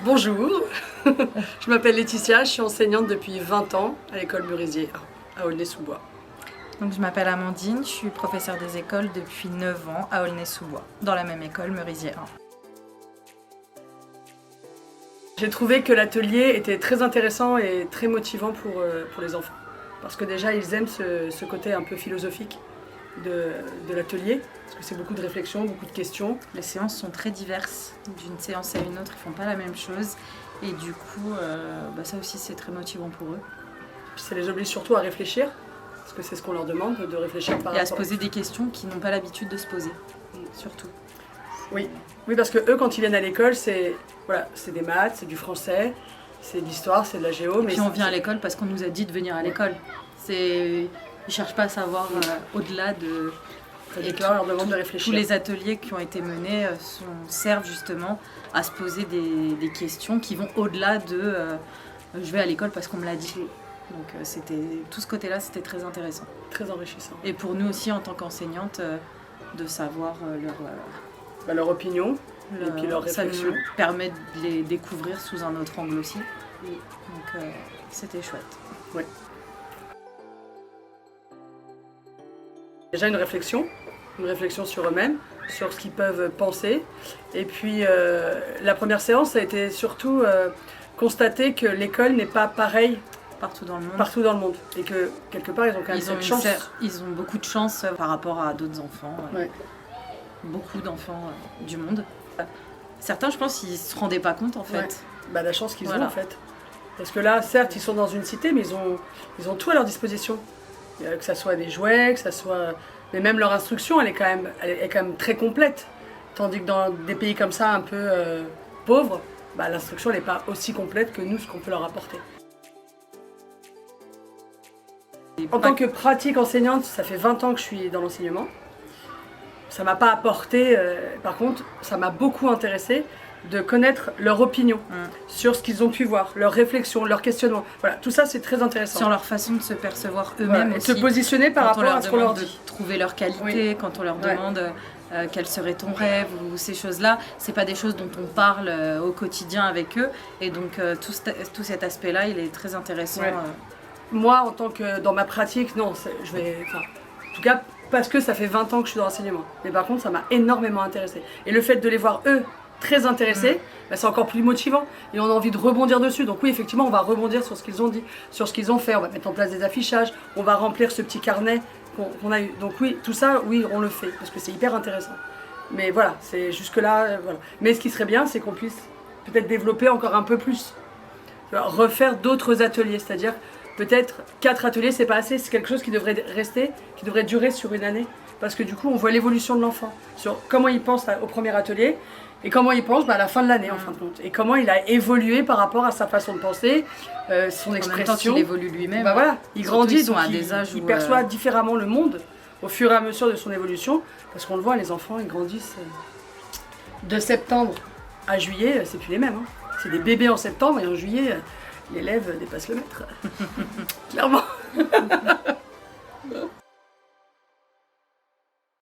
Bonjour, je m'appelle Laetitia, je suis enseignante depuis 20 ans à l'école Merisier à Aulnay-sous-Bois. Donc, je m'appelle Amandine, je suis professeure des écoles depuis 9 ans à Aulnay-sous-Bois, dans la même école, Merisier 1. J'ai trouvé que l'atelier était très intéressant et très motivant pour les enfants. Parce que déjà, ils aiment ce côté un peu philosophique de l'atelier, parce que c'est beaucoup de réflexions, beaucoup de questions. Les séances sont très diverses, d'une séance à une autre, ils font pas la même chose. Et du coup, ça aussi, c'est très motivant pour eux. Ça les oblige surtout à réfléchir, parce que c'est ce qu'on leur demande, de réfléchir par rapport... Et à se poser des questions qu'ils n'ont pas l'habitude de se poser, surtout. Oui, parce que eux, quand ils viennent à l'école, c'est des maths, c'est du français, c'est de l'histoire, c'est de la géo. Et puis on vient à l'école parce qu'on nous a dit de venir à l'école. Ils ne cherchent pas à savoir au-delà de... Et leur demande de réfléchir. Tous les ateliers qui ont été menés servent justement à se poser des questions qui vont au-delà de je vais à l'école parce qu'on me l'a dit. Donc tout ce côté-là, c'était très intéressant. Très enrichissant. Et pour nous aussi, en tant qu'enseignante, de savoir leur opinion et puis leur réflexion. Ça nous permet de les découvrir sous un autre angle aussi. Donc c'était chouette. Oui. Déjà une réflexion sur eux-mêmes, sur ce qu'ils peuvent penser. Et puis la première séance, ça a été surtout constater que l'école n'est pas pareille partout dans le monde. Et que quelque part, ils ont quand même cette chance. Ils ont beaucoup de chance par rapport à d'autres enfants. Ouais. Beaucoup d'enfants du monde. Certains, je pense, ils ne se rendaient pas compte en fait. Ouais. La chance qu'ils ont en fait. Parce que là, certes, ils sont dans une cité, mais ils ont tout à leur disposition. Que ça soit des jouets, que ça soit... Mais même leur instruction, elle est quand même très complète. Tandis que dans des pays comme ça, un peu pauvres, l'instruction n'est pas aussi complète que nous, ce qu'on peut leur apporter. En tant que pratique enseignante, ça fait 20 ans que je suis dans l'enseignement. Ça m'a pas apporté, par contre, ça m'a beaucoup intéressé de connaître leur opinion sur ce qu'ils ont pu voir, leurs réflexions, leurs questionnements. Voilà, tout ça c'est très intéressant. Sur leur façon de se percevoir eux-mêmes aussi. Se positionner par rapport à ce qu'on leur dit. De trouver leur qualité, quand on leur demande quel serait ton rêve ou ces choses-là, c'est pas des choses dont on parle au quotidien avec eux. Et donc tout cet aspect-là, il est très intéressant. Ouais. Moi, en tant que dans ma pratique, non, en tout cas parce que ça fait 20 ans que je suis dans l'enseignement. Mais par contre, ça m'a énormément intéressée. Et le fait de les voir eux très intéressés, c'est encore plus motivant et on a envie de rebondir dessus. Donc oui, effectivement, on va rebondir sur ce qu'ils ont dit, sur ce qu'ils ont fait, on va mettre en place des affichages, on va remplir ce petit carnet qu'on a eu. Donc oui, tout ça, oui, on le fait parce que c'est hyper intéressant. Mais voilà, c'est jusque-là, voilà. Mais ce qui serait bien, c'est qu'on puisse peut-être développer encore un peu plus, refaire d'autres ateliers, c'est-à-dire peut-être 4 ateliers, c'est pas assez, c'est quelque chose qui devrait rester, qui devrait durer sur une année. Parce que du coup, on voit l'évolution de l'enfant, sur comment il pense au premier atelier, et comment il pense à la fin de l'année en fin de compte. Et comment il a évolué par rapport à sa façon de penser, son expression. En même temps qu'il évolue lui-même. Voilà, il grandit, donc il perçoit différemment le monde au fur et à mesure de son évolution. Parce qu'on le voit, les enfants, ils grandissent de septembre à juillet, c'est plus les mêmes. C'est des bébés en septembre et en juillet, l'élève dépasse le maître. Clairement.